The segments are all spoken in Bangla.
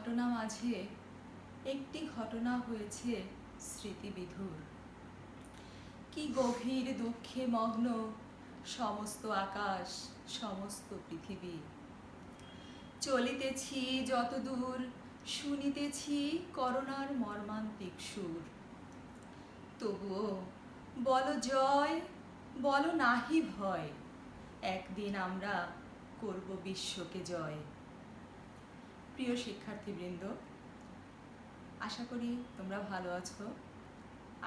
ঘটনা মাঝে একটি ঘটনা হয়েছে স্মৃতিবিধুর। কি গভীর দুঃখে মগ্ন সমস্ত আকাশ, সমস্ত পৃথিবী। চলিতেছি যতদূর, শুনিতেছি করুণার মর্মান্তিক সুর। তবুও বলো জয়, বলো নাহি ভয়, একদিন আমরা করব বিশ্বকে জয়। প্রিয় শিক্ষার্থীবৃন্দ, আশা করি তোমরা ভালো আছো।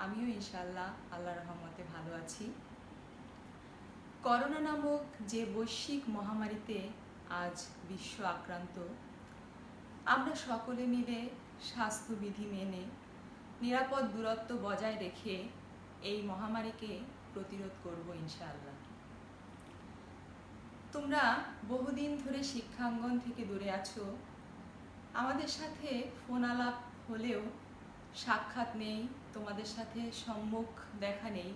আমিও ইনশাআল্লাহ আল্লাহর রহমতে ভালো আছি। করোনা নামক যে বৈশ্বিক মহামারীতে আজ বিশ্ব আক্রান্ত, আমরা সকলে মিলে স্বাস্থ্যবিধি মেনে নিরাপদ দূরত্ব বজায় রেখে এই মহামারীকে প্রতিরোধ করব ইনশাআল্লাহ। তোমরা বহুদিন ধরে শিক্ষাঙ্গন থেকে দূরে আছো, আমাদের সাথে ফোন আলাপ হলেও সাক্ষাৎ নেই, তোমাদের সাথে সম্মুখ দেখা নেই।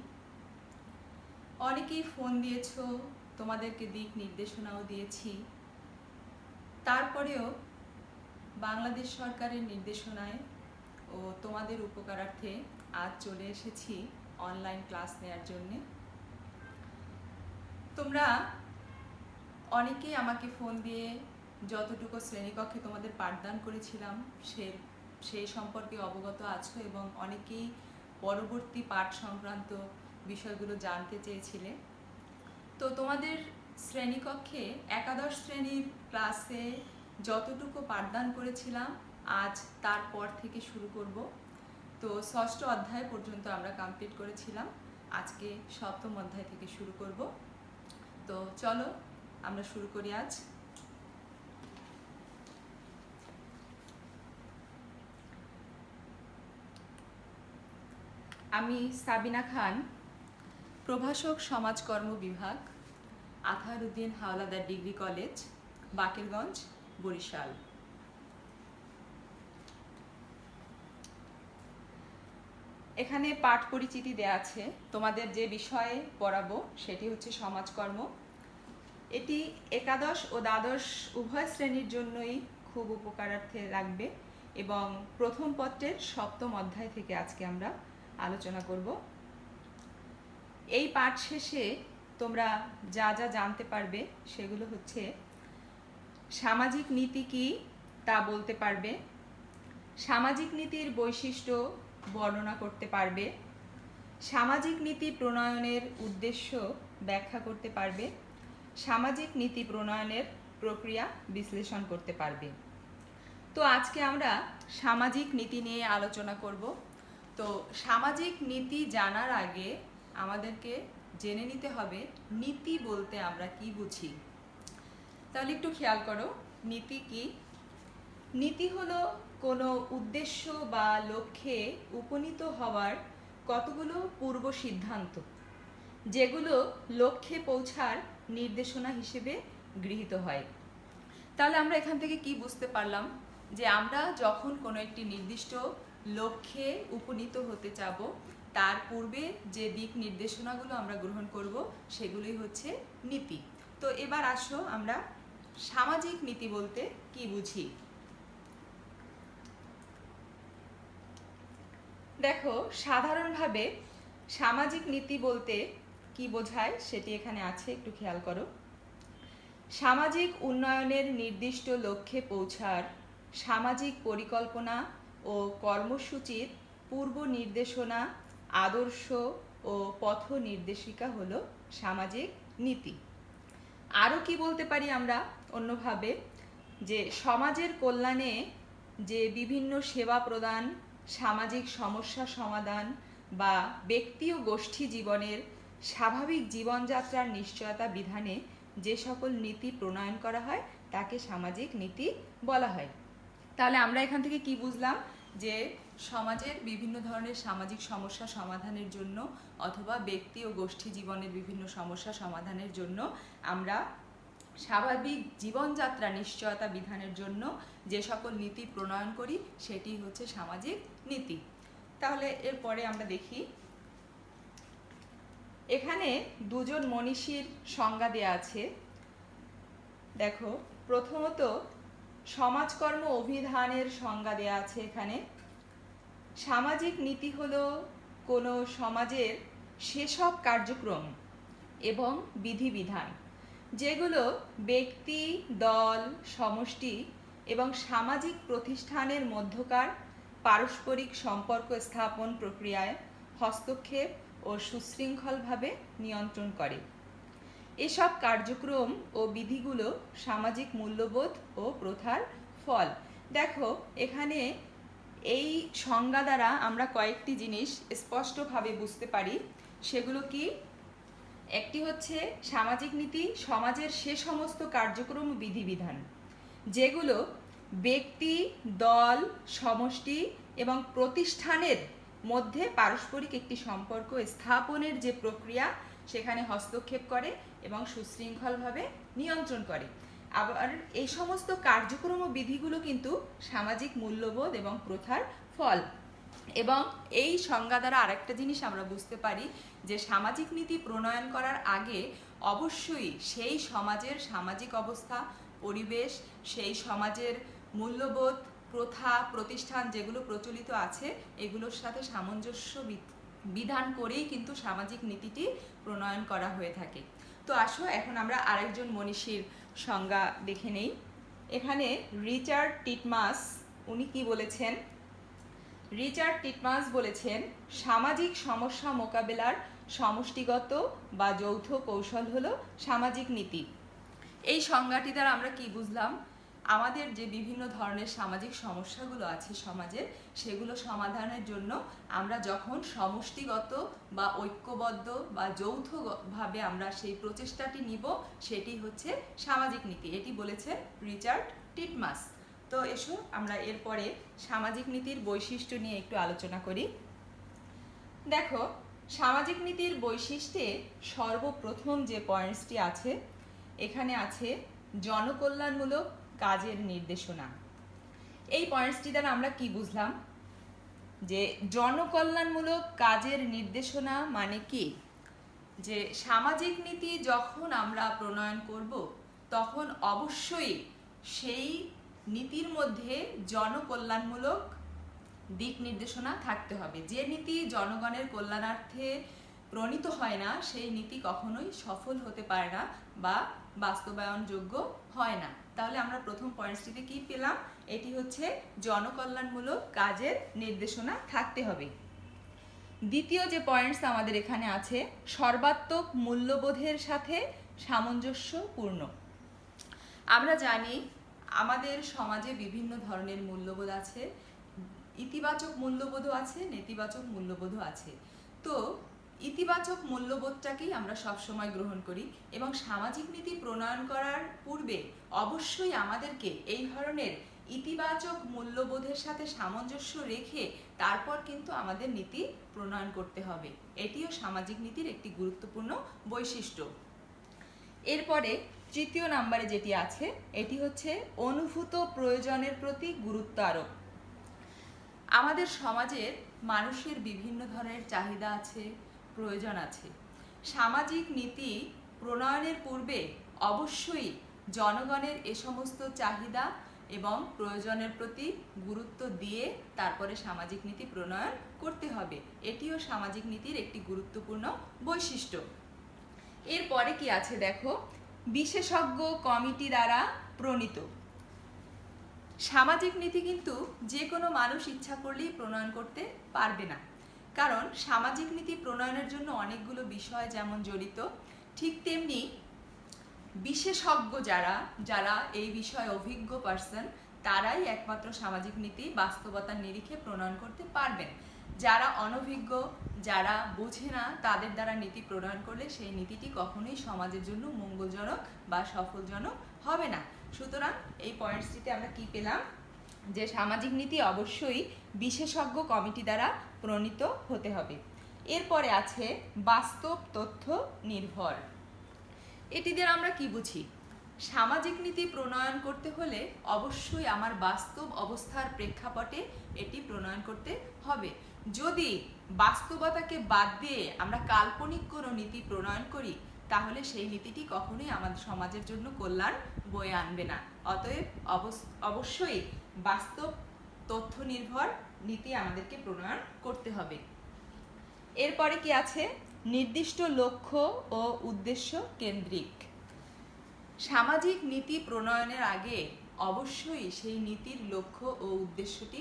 অনেকেই ফোন দিয়েছো, তোমাদেরকে দিক নির্দেশনাও দিয়েছি। তারপরেও বাংলাদেশ সরকারের নির্দেশনায় ও তোমাদের উপকারার্থে আজ চলে এসেছি অনলাইন ক্লাস নেওয়ার জন্যে। তোমরা অনেকেই আমাকে ফোন দিয়ে যতটুকু শ্রেণীকক্ষে তোমাদের পাঠদান করেছিলাম সেই সম্পর্কে অবগত আছো এবং অনেকেই পরবর্তী পাঠ সংক্রান্ত বিষয়গুলো জানতে চেয়েছিলে। তো তোমাদের শ্রেণীকক্ষে একাদশ শ্রেণীর ক্লাসে যতটুকু পাঠদান করেছিলাম আজ তারপর থেকে শুরু করব। তো ষষ্ঠ অধ্যায় পর্যন্ত আমরা কমপ্লিট করেছিলাম, আজকে সপ্তম অধ্যায় থেকে শুরু করব। তো চলো আমরা শুরু করি আজ। আমি সাবিনা খান, প্রভাষক সমাজকর্ম বিভাগ, আতহারউদ্দিন হাওলাদার ডিগ্রি কলেজ, বাকেরগঞ্জ, বরিশাল। এখানে পাঠ পরিচিতি দেয়া আছে। তোমাদের যে বিষয়ে পড়াবো সেটি হচ্ছে সমাজকর্ম। এটি একাদশ ও দ্বাদশ উভয় শ্রেণীর জন্যই খুব উপকারার্থে লাগবে এবং প্রথম পত্রের সপ্তম অধ্যায় থেকে আজকে আমরা আলোচনা করব। এই পাঠ শেষে তোমরা যা যা জানতে পারবে সেগুলো হচ্ছে সামাজিক নীতি কি তা বলতে পারবে, সামাজিক নীতির বৈশিষ্ট্য বর্ণনা করতে পারবে, সামাজিক নীতি প্রণয়নের উদ্দেশ্য ব্যাখ্যা করতে পারবে, সামাজিক নীতি প্রণয়নের প্রক্রিয়া বিশ্লেষণ করতে পারবে। তো আজকে আমরা সামাজিক নীতি নিয়ে আলোচনা করব। তো সামাজিক নীতি জানার আগে আমাদেরকে জেনে নিতে হবে নীতি বলতে আমরা কি বুঝি। তাহলে একটু খেয়াল করো, নীতি কি? নীতি হলো কোনো উদ্দেশ্য বা লক্ষ্যে উপনীত হওয়ার কতগুলো পূর্ব সিদ্ধান্ত, যেগুলো লক্ষ্যে পৌঁছার নির্দেশনা হিসেবে গৃহীত হয়। তাহলে আমরা এখান থেকে কি বুঝতে পারলাম? যে আমরা যখন কোনো একটি নির্দিষ্ট লক্ষ্যে উপনীত হতে যাব, তার পূর্বে যে দিক নির্দেশনাগুলো আমরা গ্রহণ করব সেগুলোই হচ্ছে নীতি। তো এবার আসো আমরা সামাজিক নীতি বলতে কি বুঝি। দেখো, সাধারণভাবে সামাজিক নীতি বলতে কি বোঝায় সেটি এখানে আছে, একটু খেয়াল করো। সামাজিক উন্নয়নের নির্দিষ্ট লক্ষ্যে পৌঁছার সামাজিক পরিকল্পনা ও কর্মসূচির পূর্ব নির্দেশনা, আদর্শ ও পথ নির্দেশিকা হলো সামাজিক নীতি। আরও কি বলতে পারি আমরা অন্যভাবে, যে সমাজের কল্যাণে যে বিভিন্ন সেবা প্রদান, সামাজিক সমস্যা সমাধান বা ব্যক্তি ও গোষ্ঠী জীবনের স্বাভাবিক জীবনযাত্রার নিশ্চয়তা বিধানে যে সকল নীতি প্রণয়ন করা হয় তাকে সামাজিক নীতি বলা হয়। তাহলে আমরা এখান থেকে কি বুঝলাম? যে সমাজের বিভিন্ন ধরনের সামাজিক সমস্যা সমাধানের জন্য অথবা ব্যক্তি ও গোষ্ঠী জীবনের বিভিন্ন সমস্যা সমাধানের জন্য আমরা স্বাভাবিক জীবনযাত্রা নিশ্চয়তা বিধানের জন্য যে সকল নীতি প্রণয়ন করি সেটি হচ্ছে সামাজিক নীতি। তাহলে এরপরে আমরা দেখি, এখানে দুজন মনীষীর সংজ্ঞা দেয়া আছে। দেখো, প্রথমত সমাজকর্ম অভিধানের সংজ্ঞা দেয়া আছে এখানে। সামাজিক নীতি হলো কোনো সমাজের সেসব কার্যক্রম এবং বিধিবিধান যেগুলো ব্যক্তি, দল, সমষ্টি এবং সামাজিক প্রতিষ্ঠানের মধ্যকার পারস্পরিক সম্পর্ক স্থাপন প্রক্রিয়ায় হস্তক্ষেপ ও সুশৃঙ্খলভাবে নিয়ন্ত্রণ করে। এসব কার্যক্রম ও বিধিগুলো সামাজিক মূল্যবোধ ও প্রথার ফল। দেখো এখানে এই সংজ্ঞা দ্বারা আমরা কয়েকটি জিনিস স্পষ্টভাবে বুঝতে পারি। সেগুলো কি? একটি হচ্ছে সামাজিক নীতি সমাজের সে সমস্ত কার্যক্রম ও বিধিবিধান যেগুলো ব্যক্তি, দল, সমষ্টি এবং প্রতিষ্ঠানের মধ্যে পারস্পরিক একটি সম্পর্ক স্থাপনের যে প্রক্রিয়া সেখানে হস্তক্ষেপ করে এবং সুশৃঙ্খলভাবে নিয়ন্ত্রণ করে। আবার এই সমস্ত কার্যক্রম ও বিধিগুলো কিন্তু সামাজিক মূল্যবোধ এবং প্রথার ফল। এবং এই সংজ্ঞা দ্বারা আরেকটা জিনিস আমরা বুঝতে পারি যে সামাজিক নীতি প্রণয়ন করার আগে অবশ্যই সেই সমাজের সামাজিক অবস্থা, পরিবেশ, সেই সমাজের মূল্যবোধ, প্রথা, প্রতিষ্ঠান যেগুলো প্রচলিত আছে এগুলোর সাথে সামঞ্জস্য বিধান করেই কিন্তু সামাজিক নীতিটি প্রণয়ন করা হয়ে থাকে। তো আসো এখন আমরা আরেকজন মনীষীর সংজ্ঞা দেখে নেই। এখানে রিচার্ড টিটমাস উনি কি বলেছেন? রিচার্ড টিটমাস বলেছেন, সামাজিক সমস্যা মোকাবেলার সমষ্টিগত বা যৌথ কৌশল হলো সামাজিক নীতি। এই সংজ্ঞাটি দ্বারা আমরা কি বুঝলাম? আমাদের যে বিভিন্ন ধরনের সামাজিক সমস্যাগুলো আছে সমাজের, সেগুলো সমাধানের জন্য আমরা যখন সমষ্টিগত বা ঐক্যবদ্ধ বা যৌথভাবে আমরা সেই প্রচেষ্টাটি নিব, সেটি হচ্ছে সামাজিক নীতি। এটি বলেছেন রিচার্ড টিটমাস। তো এসো আমরা এরপরে সামাজিক নীতির বৈশিষ্ট্য নিয়ে একটু আলোচনা করি। দেখো সামাজিক নীতির বৈশিষ্ট্যে সর্বপ্রথম যে পয়েন্টসটি আছে এখানে আছে জনকল্যাণমূলক কাজের নির্দেশনা। এই পয়েন্টসটি দ্বারা আমরা কি বুঝলাম? যে জনকল্যাণমূলক কাজের নির্দেশনা মানে কি? যে সামাজিক নীতি যখন আমরা প্রণয়ন করব তখন অবশ্যই সেই নীতির মধ্যে জনকল্যাণমূলক দিক নির্দেশনা থাকতে হবে। যে নীতি জনগণের কল্যাণার্থে প্রণীত হয় না সেই নীতি কখনোই সফল হতে পারে না বা বাস্তবায়নযোগ্য হয় না। তাহলে আমরা প্রথম পয়েন্টসটিতে কি পেলাম? এটি হচ্ছে জনকল্যাণমূলক কাজের নির্দেশনা থাকতে হবে। দ্বিতীয় যে পয়েন্টস আমাদের এখানে আছে, সর্বাত্মক মূল্যবোধের সাথে সামঞ্জস্যপূর্ণ। আমরা জানি আমাদের সমাজে বিভিন্ন ধরনের মূল্যবোধ আছে, ইতিবাচক মূল্যবোধও আছে, নেতিবাচক মূল্যবোধও আছে। তো ইতিবাচক মূল্যবোধটাকেই আমরা সবসময় গ্রহণ করি এবং সামাজিক নীতি প্রণয়ন করার পূর্বে অবশ্যই আমাদেরকে এই ধরনের ইতিবাচক মূল্যবোধের সাথে সামঞ্জস্য রেখে তারপর কিন্তু আমাদের নীতি প্রণয়ন করতে হবে। এটিও সামাজিক নীতির একটি গুরুত্বপূর্ণ বৈশিষ্ট্য। এরপরে তৃতীয় নম্বরে যেটি আছে এটি হচ্ছে অনুভূত প্রয়োজনের প্রতি গুরুত্ব আরোপ। আমাদের সমাজের মানুষের বিভিন্ন ধরনের চাহিদা আছে, প্রয়োজন আছে। সামাজিক নীতি প্রণয়নের পূর্বে অবশ্যই জনগণের এ সমস্ত চাহিদা এবং প্রয়োজনের প্রতি গুরুত্ব দিয়ে তারপরে সামাজিক নীতি প্রণয়ন করতে হবে। এটিও সামাজিক নীতির একটি গুরুত্বপূর্ণ বৈশিষ্ট্য। এরপরে কি আছে দেখো, বিশেষজ্ঞ কমিটি দ্বারা প্রণীত। সামাজিক নীতি কিন্তু যে কোনো মানুষ ইচ্ছা করলেই প্রণয়ন করতে পারবে না, কারণ সামাজিক নীতি প্রণয়নের জন্য অনেকগুলো বিষয় যেমন জড়িত, ঠিক তেমনি বিশেষজ্ঞ যারা এই বিষয়ে অভিজ্ঞ পার্সন তারাই একমাত্র সামাজিক নীতি বাস্তবতার নিরিখে প্রণয়ন করতে পারবেন। যারা অনভিজ্ঞ, যারা বোঝে না, তাদের দ্বারা নীতি প্রণয়ন করলে সেই নীতিটি কখনোই সমাজের জন্য মঙ্গলজনক বা সফলজনক হবে না। সুতরাং এই পয়েন্টসটিতে আমরা কি পেলাম? যে সামাজিক নীতি অবশ্যই বিশেষজ্ঞ কমিটি দ্বারা প্রণীত হতে হবে। এরপরে আছে বাস্তব তথ্য নির্ভর। এটি দ্বারা আমরা কি বুঝি? সামাজিক নীতি প্রণয়ন করতে হলে অবশ্যই আমার বাস্তব অবস্থার প্রেক্ষাপটে এটি প্রণয়ন করতে হবে। যদি বাস্তবতাকে বাদ দিয়ে আমরা কাল্পনিক কোনো নীতি প্রণয়ন করি তাহলে সেই নীতিটি কখনোই আমাদের সমাজের জন্য কল্যাণ বয়ে আনবে না। অতএব অবশ্যই বাস্তব তথ্য নির্ভর নীতি আমাদেরকে প্রণয়ন করতে হবে। এরপরে কি আছে? নির্দিষ্ট লক্ষ্য ও উদ্দেশ্য কেন্দ্রিক। সামাজিক নীতি প্রণয়নের আগে অবশ্যই সেই নীতির লক্ষ্য ও উদ্দেশ্যটি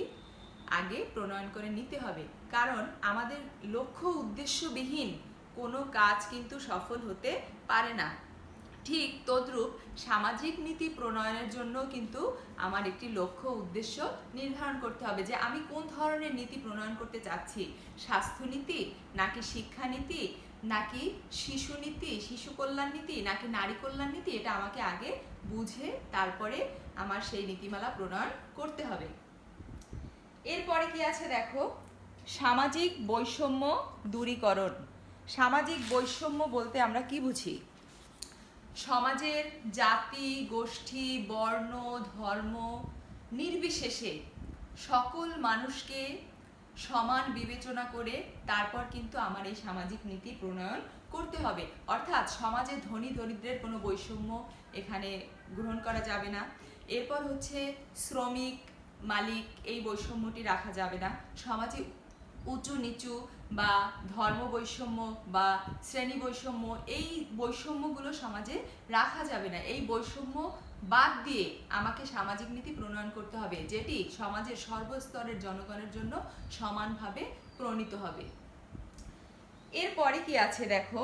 আগে প্রণয়ন করে নিতে হবে, কারণ আমাদের লক্ষ্য উদ্দেশ্যবিহীন কোনো কাজ কিন্তু সফল হতে পারে না। ঠিক তদ্রূপ সামাজিক নীতি প্রণয়নের জন্য কিন্তু আমার একটি লক্ষ্য উদ্দেশ্য নির্ধারণ করতে হবে যে আমি কোন ধরনের নীতি প্রণয়ন করতে চাচ্ছি। স্বাস্থ্যনীতি নাকি শিক্ষানীতি নাকি শিশু নীতি, শিশু কল্যাণ নীতি নাকি নারী কল্যাণ নীতি, এটা আমাকে আগে বুঝে তারপরে আমার সেই নীতিমালা প্রণয়ন করতে হবে। এরপরে কি আছে দেখো, সামাজিক বৈষম্য দূরীকরণ। সামাজিক বৈষম্য বলতে আমরা কি বুঝি? সমাজের জাতি, গোষ্ঠী, বর্ণ, ধর্ম নির্বিশেষে সকল মানুষকে সমান বিবেচনা করে তারপর কিন্তু আমার এই সামাজিক নীতি প্রণয়ন করতে হবে। অর্থাৎ সমাজে ধনী দরিদ্রের কোনো বৈষম্য এখানে গ্রহণ করা যাবে না। এরপর হচ্ছে শ্রমিক মালিক, এই বৈষম্যটি রাখা যাবে না। সমাজে উঁচু নিচু বা ধর্ম বৈষম্য বা শ্রেণী বৈষম্য, এই বৈষম্যগুলো সমাজে রাখা যাবে না। এই বৈষম্য বাদ দিয়ে আমাকে সামাজিক নীতি প্রণয়ন করতে হবে, যেটি সমাজের সর্বস্তরের জনগণের জন্য সমানভাবে প্রণীত হবে। এরপরে কি আছে দেখো,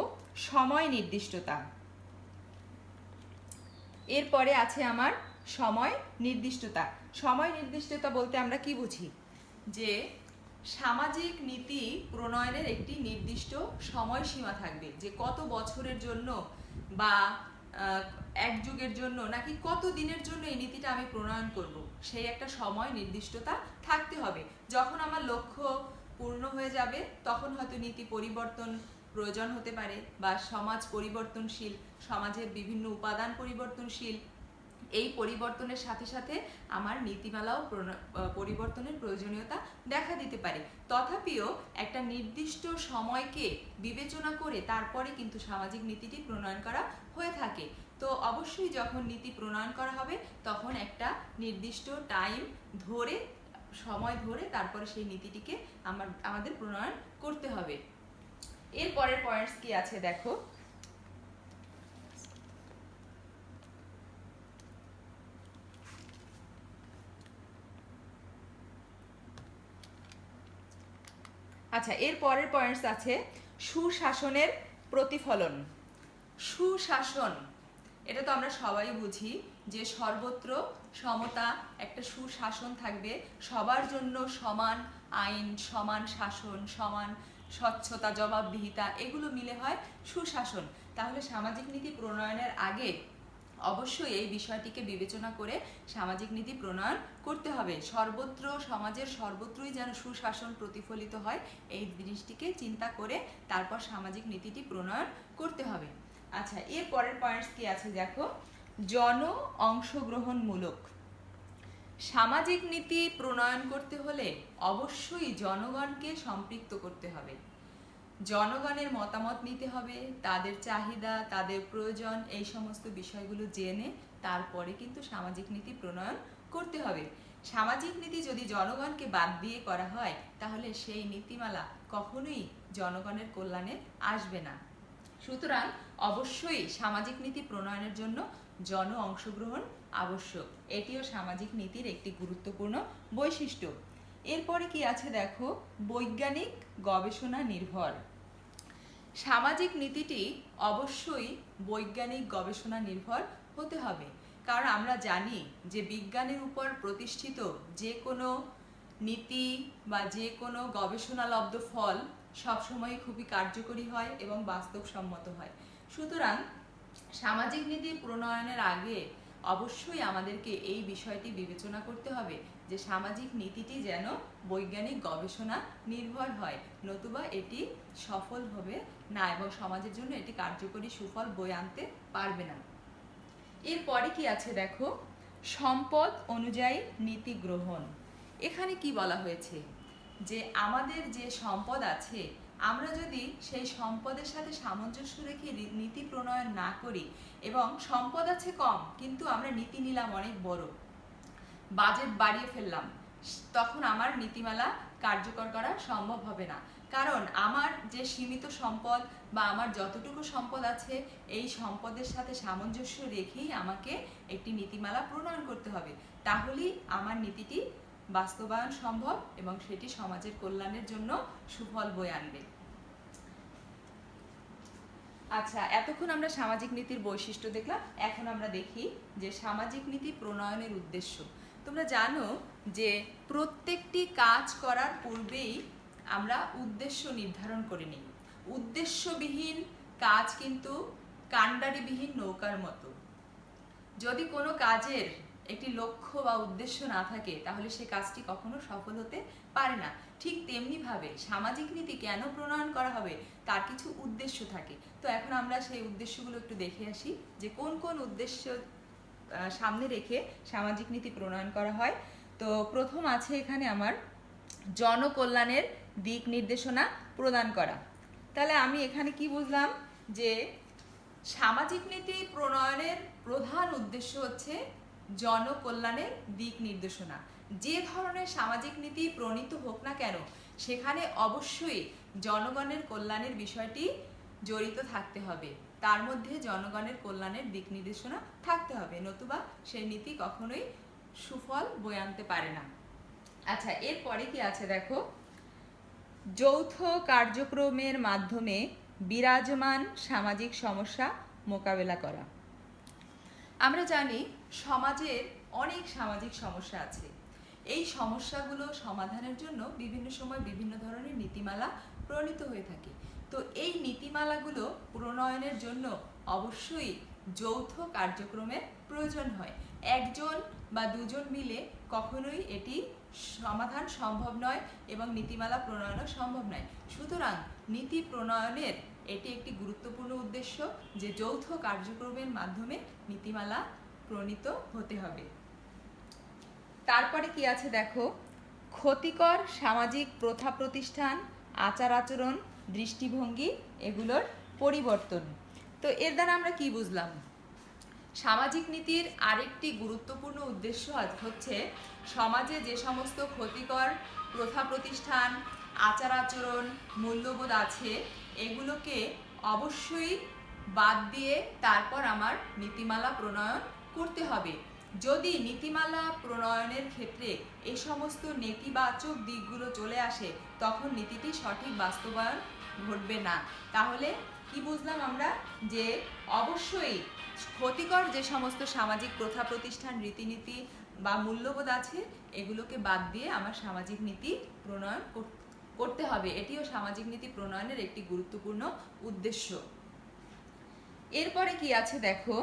সময় নির্দিষ্টতা। এরপরে আছে আমার সময় নির্দিষ্টতা। সময় নির্দিষ্টতা বলতে আমরা কি বুঝি? যে সামাজিক নীতি প্রণয়নের একটি নির্দিষ্ট সময়সীমা থাকবে, যে কত বছরের জন্য বা এক যুগের জন্য নাকি কত দিনের জন্য এই নীতিটা আমি প্রণয়ন করব, সেই একটা সময় নির্দিষ্টতা থাকতে হবে। যখন আমার লক্ষ্য পূর্ণ হয়ে যাবে তখন হয়তো নীতি পরিবর্তন প্রয়োজন হতে পারে, বা সমাজ পরিবর্তনশীল, সমাজের বিভিন্ন উপাদান পরিবর্তনশীল, এই পরিবর্তনের সাথে সাথে আমার নীতিমালাও পরিবর্তনের প্রয়োজনীয়তা দেখা দিতে পারে। তথাপিও একটা নির্দিষ্ট সময়কে বিবেচনা করে তারপরে কিন্তু সামাজিক নীতিটি প্রণয়ন করা হয়ে থাকে। তো অবশ্যই যখন নীতি প্রণয়ন করা হবে তখন একটা নির্দিষ্ট টাইম ধরে, সময় ধরে তারপরে সেই নীতিটিকে আমাদের প্রণয়ন করতে হবে। এর পরের পয়েন্টস কি আছে দেখো, আচ্ছা এর পরের পয়েন্টস আছে সুশাসনের প্রতিফলন। সুশাসন, এটা তো আমরা সবাই বুঝি যে সর্বত্র সমতা, একটা সুশাসন থাকবে, সবার জন্য সমান আইন, সমান শাসন, সমান স্বচ্ছতা, জবাবদিহিতা, এগুলো মিলে হয় সুশাসন। তাহলে সামাজিক নীতি প্রণয়নের আগে অবশ্যই এই বিষয়টিকে বিবেচনা করে সামাজিক নীতি প্রণয়ন করতে হবে। সর্বত্র, সমাজের সর্বত্রই যেন সুশাসন প্রতিফলিত হয়, এই জিনিসটিকে চিন্তা করে তারপর সামাজিক নীতিটি প্রণয়ন করতে হবে। আচ্ছা এর পরের পয়েন্টস কি আছে দেখো, জন অংশগ্রহণমূলক। সামাজিক নীতি প্রণয়ন করতে হলে অবশ্যই জনগণকে সম্পৃক্ত করতে হবে। জনগণের মতামত নিতে হবে, তাদের চাহিদা, তাদের প্রয়োজন, এই সমস্ত বিষয়গুলো জেনে তারপরে কিন্তু সামাজিক নীতি প্রণয়ন করতে হবে। সামাজিক নীতি যদি জনগণকে বাদ দিয়ে করা হয় তাহলে সেই নীতিমালা কখনোই জনগণের কল্যাণে আসবে না। সুতরাং অবশ্যই সামাজিক নীতি প্রণয়নের জন্য জন অংশগ্রহণ আবশ্যক, এটিও সামাজিক নীতির একটি গুরুত্বপূর্ণ বৈশিষ্ট্য। এরপরে কি আছে দেখো, বৈজ্ঞানিক গবেষণা নির্ভর। সামাজিক নীতিটি অবশ্যই বৈজ্ঞানিক গবেষণা নির্ভর হতে হবে, কারণ আমরা জানি যে বিজ্ঞানের উপর প্রতিষ্ঠিত যে কোনো নীতি বা যে কোনো গবেষণালব্ধ ফল সবসময় খুবই কার্যকরী হয় এবং বাস্তবসম্মত হয়। সুতরাং সামাজিক নীতি প্রণয়নের আগে অবশ্যই আমাদেরকে এই বিষয়টি বিবেচনা করতে হবে যে সামাজিক নীতিটি যেন বৈজ্ঞানিক গবেষণা নির্ভর হয়, নতুবা এটি সফল হবে না এবং সমাজের জন্য এটি কার্যকরী সুফল বয়ে আনতে পারবে না। এরপরে কি আছে দেখো, সম্পদ অনুযায়ী নীতি গ্রহণ। এখানে কি বলা হয়েছে যে আমাদের যে সম্পদ আছে আমরা যদি সেই সম্পদের সাথে সামঞ্জস্য রেখে নীতি প্রণয়ন না করি এবং সম্পদ আছে কম কিন্তু আমরা নীতি নিলাম অনেক বড়, বাজেট বাড়িয়ে ফেললাম, তখন আমার নীতিমালা কার্যকর করা সম্ভব হবে না। কারণ আমার যে সীমিত সম্পদ বা আমার যতটুকু সম্পদ আছে এই সম্পদের সাথে সামঞ্জস্য রেখেই আমাকে একটি নীতিমালা প্রণয়ন করতে হবে, তাহলেই আমার নীতিটি বাস্তবায়ন সম্ভব এবং সেটি সমাজের কল্যাণের জন্য সুফল বয়ে আনবে। আচ্ছা, এতক্ষণ আমরা সামাজিক নীতির বৈশিষ্ট্য দেখলাম। এখন আমরা দেখি যে সামাজিক নীতি প্রণয়নের উদ্দেশ্য। তোমরা জানো যে প্রত্যেকটি কাজ করার পূর্বেই আমরা উদ্দেশ্য নির্ধারণ করে নিই। উদ্দেশ্যবিহীন কাজ কিন্তু কাণ্ডারিবিহীন নৌকার মতো। যদি কোনো কাজের একটি লক্ষ্য বা উদ্দেশ্য না থাকে তাহলে সে কাজটি কখনো সফল হতে পারে না। ঠিক তেমনিভাবে সামাজিক নীতি কেন প্রণয়ন করা হবে তার কিছু উদ্দেশ্য থাকে। তো এখন আমরা সেই উদ্দেশ্যগুলো একটু দেখে আসি যে কোন কোন উদ্দেশ্য সামনে রেখে সামাজিক নীতি প্রণয়ন করা হয়। তো প্রথম আছে এখানে আমার জনকল্যাণের দিক নির্দেশনা প্রদান করা। তাহলে আমি এখানে কি বুঝলাম যে সামাজিক নীতি প্রণয়নের প্রধান উদ্দেশ্য হচ্ছে জনকল্যাণের দিক নির্দেশনা। যে ধরনের সামাজিক নীতি প্রণীত হোক না কেন সেখানে অবশ্যই জনগণের কল্যাণের বিষয়টি জড়িত থাকতে হবে, তার মধ্যে জনগণের কল্যাণের দিক নির্দেশনা থাকতে হবে, নতুবা সেই নীতি কখনোই সুফল বয়ে আনতে পারে না। আচ্ছা, এরপরে কি আছে দেখো, যৌথ কার্যক্রমের মাধ্যমে বিরাজমান সামাজিক সমস্যা মোকাবেলা করা। আমরা জানি সমাজের অনেক সামাজিক সমস্যা আছে। এই সমস্যাগুলো সমাধানের জন্য বিভিন্ন সময় বিভিন্ন ধরনের নীতিমালা প্রণীত হয়ে থাকে। তো এই নীতিমালাগুলো প্রণয়নের জন্য অবশ্যই যৌথ কার্যক্রমের প্রয়োজন হয়। একজন বা দুজন মিলে কখনোই এটি সমাধান সম্ভব নয় এবং নীতিমালা প্রণয়নও সম্ভব নয়। সুতরাং নীতি প্রণয়নের এটি একটি গুরুত্বপূর্ণ উদ্দেশ্য যে যৌথ কার্যক্রমের মাধ্যমে নীতিমালা প্রণীত হতে হবে। তারপরে কি আছে দেখো, ক্ষতিকর সামাজিক প্রথা প্রতিষ্ঠান, আচার আচরণ, দৃষ্টিভঙ্গি এগুলোর পরিবর্তন। তো এর দ্বারা আমরা কি বুঝলাম? সামাজিক নীতির আরেকটি গুরুত্বপূর্ণ উদ্দেশ্য হচ্ছে সমাজে যে সমস্ত ক্ষতিকর প্রথা প্রতিষ্ঠান, আচার আচরণ, মূল্যবোধ আছে এগুলোকে অবশ্যই বাদ দিয়ে তারপর আমার নীতিমালা প্রণয়ন করতে হবে। যদি নীতিমালা প্রণয়নের ক্ষেত্রে এই সমস্ত নেতিবাচক দিকগুলো চলে আসে তখন নীতিটি সঠিক বাস্তবায়ন ঘটবে না। তাহলে কি বুঝলাম আমরা? যে অবশ্যই ক্ষতিকর যে সমস্ত সামাজিক প্রথা প্রতিষ্ঠান, রীতিনীতি বা মূল্যবোধ আছে এগুলোকে বাদ দিয়ে আমার সামাজিক নীতি প্রণয়ন করতে হবে। এটিও সামাজিক নীতি প্রণয়নের একটি গুরুত্বপূর্ণ উদ্দেশ্য। এরপরে কি আছে দেখো,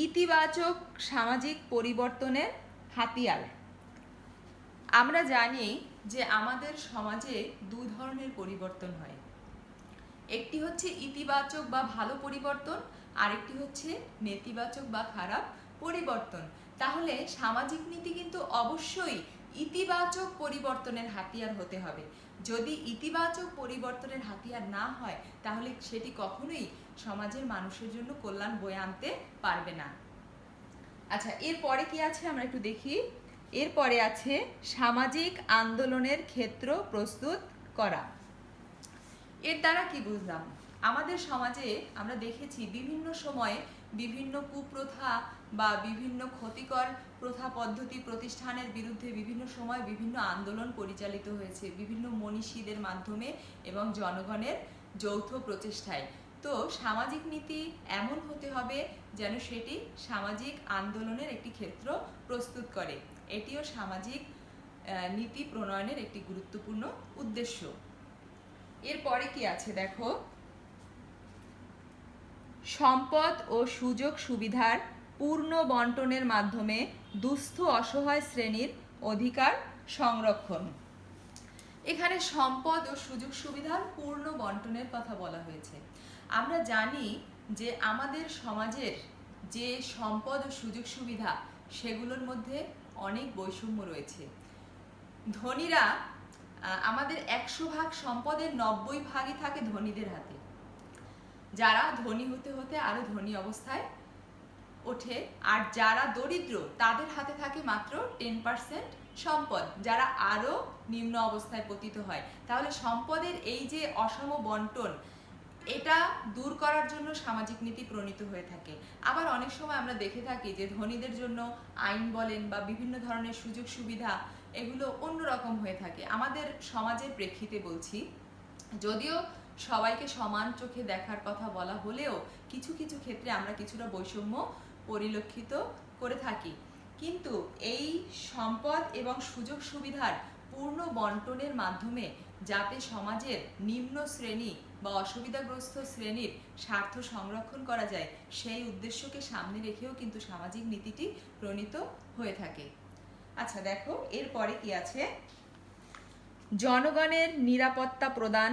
ইতিবাচক সামাজিক পরিবর্তনের হাতিয়ার। আমরা জানি যে আমাদের সমাজে দুই ধরনের পরিবর্তন হয়। একটি হচ্ছে ইতিবাচক বা ভালো পরিবর্তন, আরেকটি হচ্ছে নেতিবাচক বা খারাপ পরিবর্তন। তাহলে সামাজিক নীতি কিন্তু অবশ্যই ইতিবাচক পরিবর্তনের হাতিয়ার হতে হবে। যদি ইতিবাচক পরিবর্তনের হাতিয়ার না হয় তাহলে সেটি কখনোই সমাজের মানুষের জন্য কল্যাণ বয়ে আনতে পারবে না। আচ্ছা, এরপরে কি আছে আমরা একটু দেখি। এরপরে আছে সামাজিক আন্দোলনের ক্ষেত্র প্রস্তুত করা। এর দ্বারা কি বুঝলাম? আমাদের সমাজে আমরা দেখেছি বিভিন্ন সময়ে বিভিন্ন কুপ্রথা বা বিভিন্ন ক্ষতিকর প্রথা পদ্ধতি প্রতিষ্ঠানের বিরুদ্ধে বিভিন্ন সময় বিভিন্ন আন্দোলন পরিচালিত হয়েছে বিভিন্ন মনীষীদের মাধ্যমে এবং জনগণের যৌথ প্রচেষ্টায়। তো সামাজিক নীতি এমন হতে হবে যেন সেটি সামাজিক আন্দোলনের একটি ক্ষেত্র প্রস্তুত করে। এটিও সামাজিক নীতি প্রণয়নের একটি গুরুত্বপূর্ণ উদ্দেশ্য। এরপরে কি আছে দেখো, সম্পদ ও সুযোগ সুবিধার পূর্ণ বন্টনের মাধ্যমে দুস্থ অসহায় শ্রেণীর অধিকার সংরক্ষণ। এখানে সম্পদ ও সুযোগ সুবিধার পূর্ণ বন্টনের কথা বলা হয়েছে। আমরা জানি যে আমাদের সমাজের যে সম্পদ ও সুযোগ সুবিধা সেগুলোর মধ্যে অনেক বৈষম্য রয়েছে। ধনীরা আমাদের 100 ভাগ সম্পদের 90 ভাগই থাকে ধনীদের হাতে, যারা ধনী হতে হতে আরো ধনী অবস্থায় ওঠে, আর যারা দরিদ্র তাদের হাতে থাকে মাত্র 10% সম্পদ, যারা আরো নিম্ন অবস্থায় পতিত হয়। তাহলে সম্পদের এই যে অসম বন্টন, এটা দূর করার জন্য সামাজিক নীতি প্রণীত হয়ে থাকে। আবার অনেক সময় আমরা দেখে থাকি যে ধনীদের জন্য আইন বলেন বা বিভিন্ন ধরনের সুযোগ সুবিধা এগুলো অন্যরকম হয়ে থাকে। আমাদের সমাজের প্রেক্ষিতে বলছি, যদিও সবাইকে সমান চোখে দেখার কথা বলা হলেও কিছু কিছু ক্ষেত্রে আমরা কিছুটা বৈষম্য পরিলক্ষিত করে থাকি, কিন্তু এই সম্পদ এবং সুযোগ সুবিধার পূর্ণ বন্টনের মাধ্যমে যাতে সমাজের নিম্ন শ্রেণী বা অসুবিধাগ্রস্ত শ্রেণীর স্বার্থ সংরক্ষণ করা যায়, সেই উদ্দেশ্যকে সামনে রেখেও কিন্তু সামাজিক নীতিটি প্রণীত হয়ে থাকে। আচ্ছা দেখো, এরপরে কি আছে, জনগণের নিরাপত্তা প্রদান,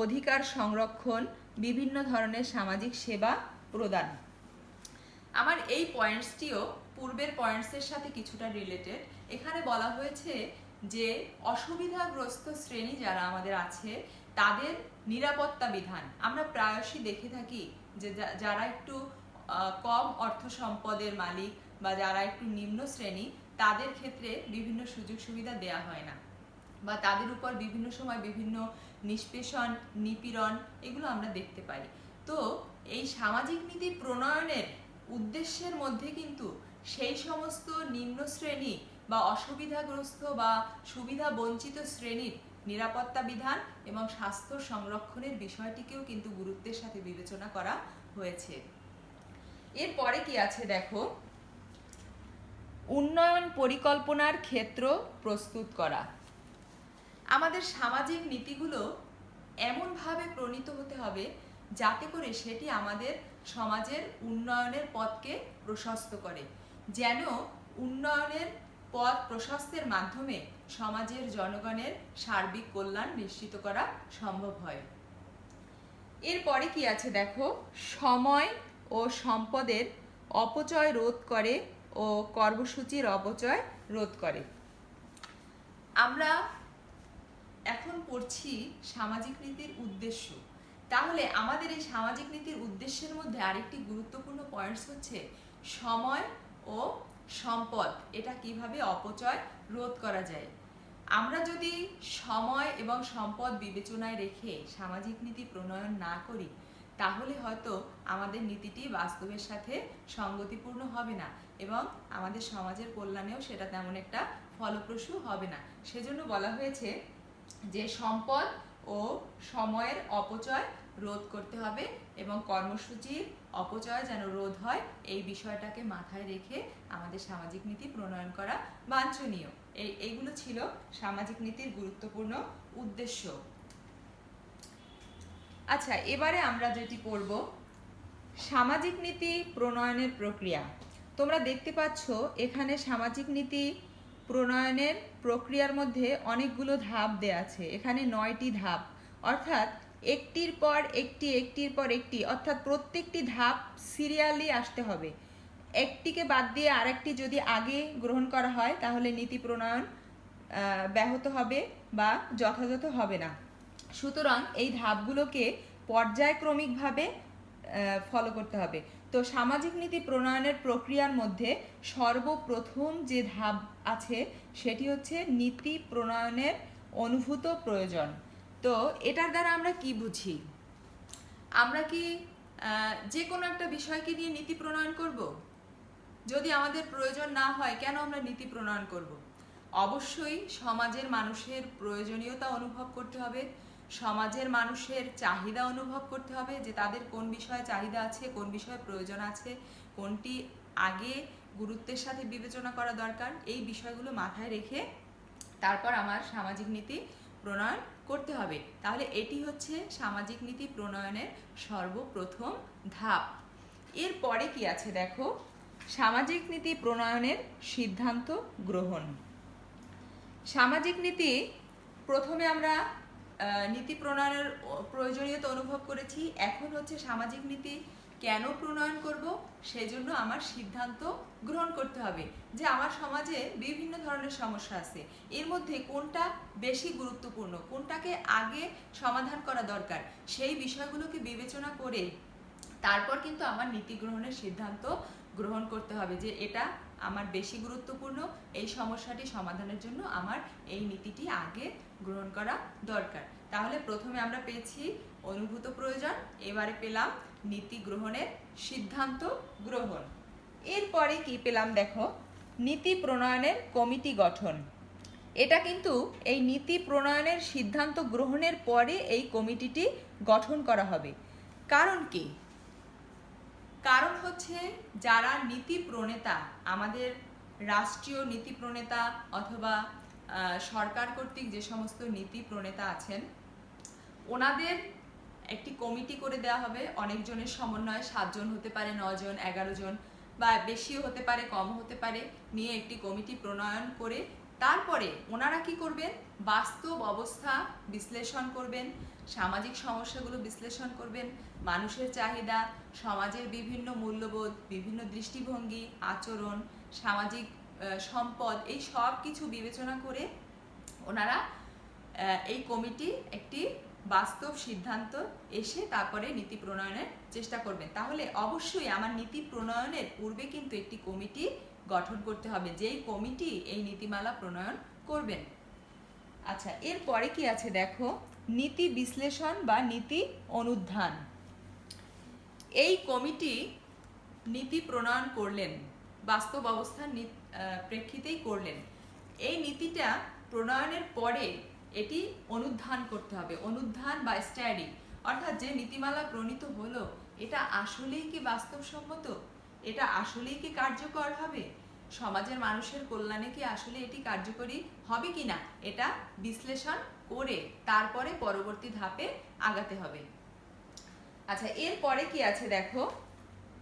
অধিকার সংরক্ষণ, বিভিন্ন ধরনের সামাজিক সেবা প্রদান। আমার এই পয়েন্টসটিও পূর্বের পয়েন্টসের সাথে কিছুটা রিলেটেড। এখানে বলা হয়েছে যে অসুবিধাগ্রস্ত শ্রেণী যারা আমাদের আছে তাদের নিরাপত্তা বিধান। আমরা প্রায়শই দেখে থাকি যে যারা একটু কম অর্থ সম্পদের মালিক বা যারা একটু নিম্ন শ্রেণী, তাদের ক্ষেত্রে বিভিন্ন সুযোগ সুবিধা দেয়া হয় না, বা তাদের উপর বিভিন্ন সময় বিভিন্ন নিষ্পেষণ, নিপীড়ন এগুলো আমরা দেখতে পাই। তো এই সামাজিক নীতি প্রণয়নের উদ্দেশ্যের মধ্যে কিন্তু সেই সমস্ত নিম্ন শ্রেণী বা অসুবিধাগ্রস্ত বা সুবিধা বঞ্চিত শ্রেণীর নিরাপত্তা বিধান এবং স্বাস্থ্য সংরক্ষণের বিষয়টিকেও কিন্তু গুরুত্বের সাথে বিবেচনা করা হয়েছে। এরপরে কি আছে দেখো, উন্নয়ন পরিকল্পনার ক্ষেত্র প্রস্তুত করা। আমাদের সামাজিক নীতিগুলো এমনভাবে প্রণীত হতে হবে যাতে করে সেটি আমাদের সমাজের উন্নয়নের পথকে প্রশস্ত করে, যেন উন্নয়নের পথ প্রশস্তের মাধ্যমে সমাজের জনগণের সার্বিক কল্যাণ নিশ্চিত করা সম্ভব হয়। এরপরে কি আছে দেখো, সময় ও সম্পদের অপচয় রোধ করে ও কর্মসূচির অপচয় রোধ করে। আমরা এখন পড়ছি সামাজিক নীতির উদ্দেশ্য। তাহলে আমাদের এই সামাজিক নীতির উদ্দেশ্যের মধ্যে আরেকটি গুরুত্বপূর্ণ পয়েন্টস হচ্ছে সময় ও সম্পদ, এটা কিভাবে অপচয় রোধ করা যায়। আমরা যদি সময় এবং সম্পদ বিবেচনায় রেখে সামাজিক নীতি প্রণয়ন না করি, তাহলে হয়তো আমাদের নীতিটি বাস্তবের সাথে সঙ্গতিপূর্ণ হবে না এবং আমাদের সমাজের কল্যাণেও সেটা তেমন একটা ফলপ্রসূ হবে না। সেজন্য বলা হয়েছে যে সম্পদ ও সময়ের অপচয় রোধ করতে হবে এবং কর্মসূচির অপচয় যেন রোধ হয়, এই বিষয়টাকে মাথায় রেখে আমাদের সামাজিক নীতি প্রণয়ন করা বাঞ্ছনীয়। এইগুলো ছিল সামাজিক নীতির গুরুত্বপূর্ণ উদ্দেশ্য। আচ্ছা, এবারে আমরা যেটি পড়ব, সামাজিক নীতি প্রণয়নের প্রক্রিয়া। তোমরা দেখতে পাচ্ছ এখানে সামাজিক নীতি প্রণয়নের প্রক্রিয়ার মধ্যে অনেকগুলো ধাপ দেয়া আছে। এখানে 9টি ধাপ, অর্থাৎ একটির পর একটি, একটির পর একটি, অর্থাৎ প্রত্যেকটি ধাপ সিরিয়ালি আসতে হবে। একটিকে বাদ দিয়ে আরেকটি যদি আগে গ্রহণ করা হয় তাহলে নীতি প্রণয়ন ব্যাহত হবে বা যথাযথ হবে না। সুতরাং এই ধাপগুলোকে পর্যায়ক্রমিকভাবে ফলো করতে হবে। তো সামাজিক নীতি প্রণয়নের প্রক্রিয়ার মধ্যে সর্বপ্রথম যে ধাপ আছে সেটি হচ্ছে নীতি প্রণয়নের অনুভূত প্রয়োজন। তো এটার দ্বারা আমরা কি বুঝি? আমরা কি যে কোনো একটা বিষয়কে নিয়ে নীতি প্রণয়ন করব? যদি আমাদের প্রয়োজন না হয় কেন আমরা নীতি প্রণয়ন করব? অবশ্যই সমাজের মানুষের প্রয়োজনীয়তা অনুভব করতে হবে, সমাজের মানুষের চাহিদা অনুভব করতে হবে যে তাদের কোন বিষয়ে চাহিদা আছে, কোন বিষয়ে প্রয়োজন আছে, কোনটি আগে গুরুত্বের সাথে বিবেচনা করা দরকার। এই বিষয়গুলো মাথায় রেখে তারপর আমার সামাজিক নীতি প্রণয়ন করতে হবে। তাহলে এটি হচ্ছে সামাজিক নীতি প্রণয়নের সর্বপ্রথম ধাপ। এরপরে কি আছে দেখো, সামাজিক নীতি প্রণয়নের সিদ্ধান্ত গ্রহণ। সামাজিক নীতি প্রথমে আমরা নীতি প্রণয়নের প্রয়োজনীয়তা অনুভব করেছি, এখন হচ্ছে সামাজিক নীতি কেন প্রণয়ন করব, সেজন্য আমার সিদ্ধান্ত গ্রহণ করতে হবে যে আমার সমাজে বিভিন্ন ধরনের সমস্যা আছে, এর মধ্যে কোনটা বেশি গুরুত্বপূর্ণ, কোনটাকে আগে সমাধান করা দরকার, সেই বিষয়গুলোকে বিবেচনা করে তারপর কিন্তু আমার নীতি গ্রহণের সিদ্ধান্ত গ্রহণ করতে হবে যে এটা আমার বেশি গুরুত্বপূর্ণ, এই সমস্যাটি সমাধানের জন্য আমার এই নীতিটি আগে গ্রহণ করা দরকার। তাহলে প্রথমে আমরা পেয়েছি অনুভূত প্রয়োজন, এবারে পেলাম নীতি গ্রহণের সিদ্ধান্ত গ্রহণ। এরপরে কি পেলাম দেখো, নীতি প্রণয়নের কমিটি গঠন। এটা কিন্তু এই নীতি প্রণয়নের সিদ্ধান্ত গ্রহণের পরে এই কমিটিটি গঠন করা হবে। কারণ কি? কারণ হচ্ছে যারা নীতি প্রণেতা, আমাদের রাষ্ট্রীয় নীতি প্রণেতা অথবা সরকার কর্তৃক যে সমস্ত নীতি প্রণেতা আছেন, ওনাদের একটি কমিটি করে দেওয়া হবে, অনেকজনের সমন্বয়ে, 7 জন হতে পারে, 9 জন, 11 জন, বা বেশিও হতে পারে, কম হতে পারে, নিয়ে একটি কমিটি প্রণয়ন করে তারপরে ওনারা কি করবেন, বাস্তব অবস্থা বিশ্লেষণ করবেন, সামাজিক সমস্যাগুলো বিশ্লেষণ করবেন, মানুষের চাহিদা, সমাজের বিভিন্ন মূল্যবোধ, বিভিন্ন দৃষ্টিভঙ্গি, আচরণ, সামাজিক সম্পদ, এই সব কিছু বিবেচনা করে ওনারা এই কমিটি একটি বাস্তব সিদ্ধান্ত এসে তারপরে নীতি প্রণয়নের চেষ্টা করবেন। তাহলে অবশ্যই আমার নীতি প্রণয়নের পূর্বে কিন্তু একটি কমিটি গঠন করতে হবে, যেই কমিটি এই নীতিমালা প্রণয়ন করবেন। আচ্ছা, এরপরে কি আছে দেখো, নীতি বিশ্লেষণ বা নীতি অনুধান। এই কমিটি নীতি প্রণয়ন করলেন, বাস্তব অবস্থার প্রেক্ষিতেই করলেন। এই নীতিটা প্রণয়নের পরে এটি অনুধান করতে হবে, অনুধান বা স্টাডি, অর্থাৎ যে নীতিমালা প্রণীত হলো এটা আসলেই কি বাস্তবসম্মত, এটা আসলেই কি কার্যকর হবে, সমাজের মানুষের কল্যাণে কি আসলে এটি কার্যকরী হবে কিনা, এটা বিশ্লেষণ করে তারপরে পরবর্তী ধাপে আগাতে হবে। আচ্ছা, এরপরে কি আছে দেখো,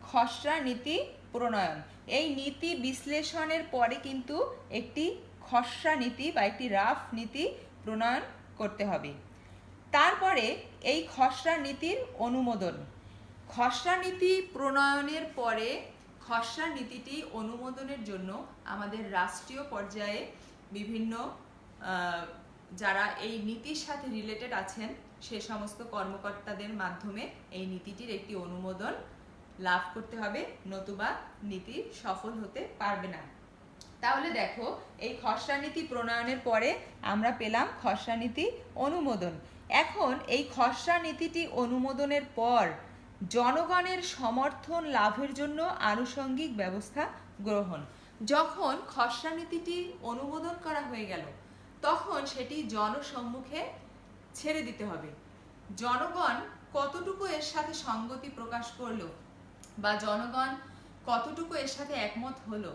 খসড়া নীতি প্রণয়ন। এই নীতি বিশ্লেষণের পরে কিন্তু একটি খসড়া নীতি বা একটি রাফ নীতি প্রণয়ন করতে হবে। তারপরে এই খসড়া নীতির অনুমোদন। খসড়া নীতি প্রণয়নের পরে খসড়া নীতিটি অনুমোদনের জন্য আমাদের রাষ্ট্রীয় পর্যায়ে বিভিন্ন যারা এই নীতির সাথে রিলেটেড আছেন সে সমস্ত কর্মকর্তাদের মাধ্যমে এই নীতিটির একটি অনুমোদন লাভ করতে হবে, নতুবা নীতি সফল হতে পারবে না। তাহলে দেখো, এই খসড়া নীতি প্রণয়নের পরে আমরা পেলাম খসড়া নীতি অনুমোদন। এখন এই খসড়া নীতিটি অনুমোদনের পর জনগণের সমর্থন লাভের জন্য আনুষঙ্গিক ব্যবস্থা গ্রহণ। যখন খসড়া নীতিটি অনুমোদন করা হয়ে গেল তখন সেটি জনসম্মুখে ছেড়ে দিতে হবে। জনগণ কতটুকু এর সাথে সঙ্গতি প্রকাশ করলো বা জনগণ কতটুকু এর সাথে একমত হলো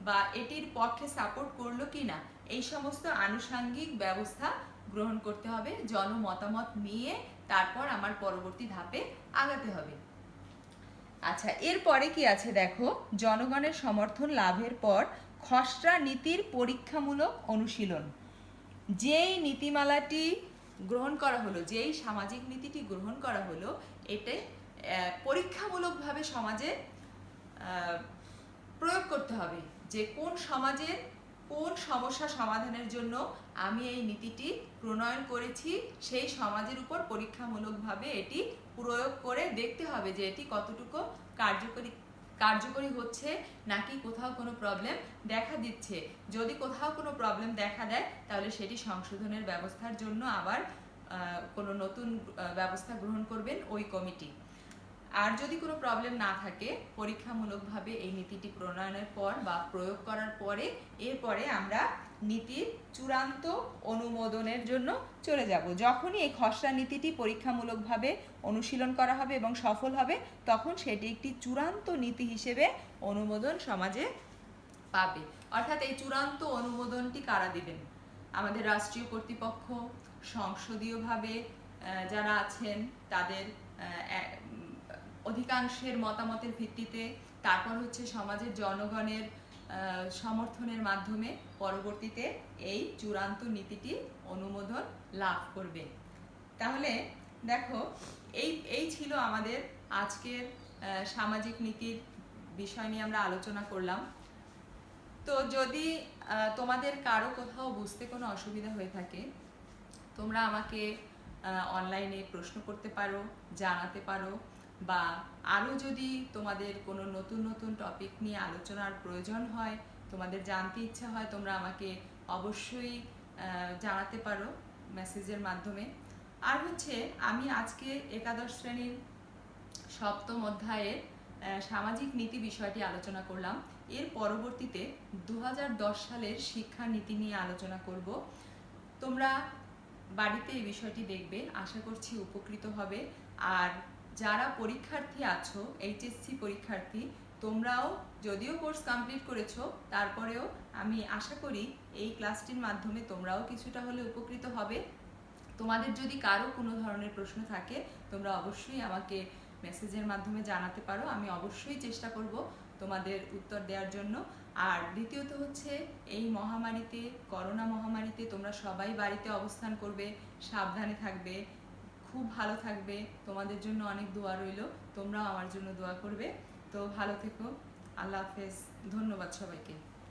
বা এটির পক্ষে সাপোর্ট করলো কিনা, এই সমস্ত আনুষঙ্গিক ব্যবস্থা গ্রহণ করতে হবে। জনমতামত নিয়ে তারপর আমার পরবর্তী ধাপে আগাতে হবে। আচ্ছা, এরপরে কি আছে দেখো, জনগণের সমর্থন লাভের পর খসড়া নীতির পরীক্ষামূলক অনুশীলন। যেই নীতিমালাটি গ্রহণ করা হলো, যেই সামাজিক নীতিটি গ্রহণ করা হলো, এতে পরীক্ষামূলকভাবে সমাজে প্রয়োগ করতে হবে যে কোন সমাজের কোন সমস্যা সমাধানের জন্য আমি এই নীতিটি প্রণয়ন করেছি, সেই সমাজের উপর পরীক্ষামূলকভাবে এটি প্রয়োগ করে দেখতে হবে যে এটি কতটুকু কার্যকরী হচ্ছে নাকি কোথাও কোনো প্রবলেম দেখা দিচ্ছে। যদি কোথাও কোনো প্রবলেম দেখা দেয় তাহলে সেটি সংশোধনের ব্যবস্থার জন্য আবার কোনো নতুন ব্যবস্থা গ্রহণ করবেন ওই কমিটি। আর যদি কোনো প্রবলেম না থাকে, পরীক্ষামূলকভাবে এই নীতিটি প্রণয়নের পর বা প্রয়োগ করার পরে এরপরে আমরা নীতির চূড়ান্ত অনুমোদনের জন্য চলে যাব। যখনই এই খসড়া নীতিটি পরীক্ষামূলকভাবে অনুশীলন করা হবে এবং সফল হবে তখন সেটি একটি চূড়ান্ত নীতি হিসেবে অনুমোদন সমাজে পাবে। অর্থাৎ এই চূড়ান্ত অনুমোদনটি কারা দিবেন? আমাদের রাষ্ট্রীয় কর্তৃপক্ষ, সংসদীয়ভাবে যারা আছেন তাদের অধিকাংশের মতামতের ভিত্তিতে, তারপর হচ্ছে সমাজের জনগণের সমর্থনের মাধ্যমে পরবর্তীতে এই চূড়ান্ত নীতিটি অনুমোদন লাভ করবে। তাহলে দেখো, এই ছিল আমাদের আজকের সামাজিক নীতির বিষয় নিয়ে আমরা আলোচনা করলাম। তো যদি তোমাদের কারো কোথাও বুঝতে কোনো অসুবিধা হয়ে থাকে, তোমরা আমাকে অনলাইনে প্রশ্ন করতে পারো, জানাতে পারো, বা আরও যদি তোমাদের কোনো নতুন নতুন টপিক নিয়ে আলোচনার প্রয়োজন হয়, তোমাদের জানতে ইচ্ছা হয়, তোমরা আমাকে অবশ্যই জানাতে পারো মেসেজের মাধ্যমে। আর হচ্ছে আমি আজকে একাদশ শ্রেণীর সপ্তম অধ্যায়ের সামাজিক নীতি বিষয়টি আলোচনা করলাম। এর পরবর্তীতে 2010 সালের শিক্ষা নীতি নিয়ে আলোচনা করব। তোমরা বাড়িতে এই বিষয়টি দেখবে, আশা করছি উপকৃত হবে। আর যারা পরীক্ষার্থী আছো, এইচএসসি পরীক্ষার্থী, তোমরাও যদিও কোর্স কমপ্লিট করেছো, তারপরেও আমি আশা করি এই ক্লাসটির মাধ্যমে তোমরাও কিছুটা হলে উপকৃত হবে। তোমাদের যদি কারো কোনো ধরনের প্রশ্ন থাকে, তোমরা অবশ্যই আমাকে মেসেজের মাধ্যমে জানাতে পারো। আমি অবশ্যই চেষ্টা করব তোমাদের উত্তর দেওয়ার জন্য। আর দ্বিতীয়ত হচ্ছে, এই মহামারীতে, করোনা মহামারীতে তোমরা সবাই বাড়িতে অবস্থান করবে, সাবধানে থাকবে, খুব ভালো থাকবে। তোমাদের জন্য অনেক দোয়া রইল, তোমরাও আমার জন্য দোয়া করবে। তো ভালো থেকো, আল্লাহ হাফেজ, ধন্যবাদ সবাইকে।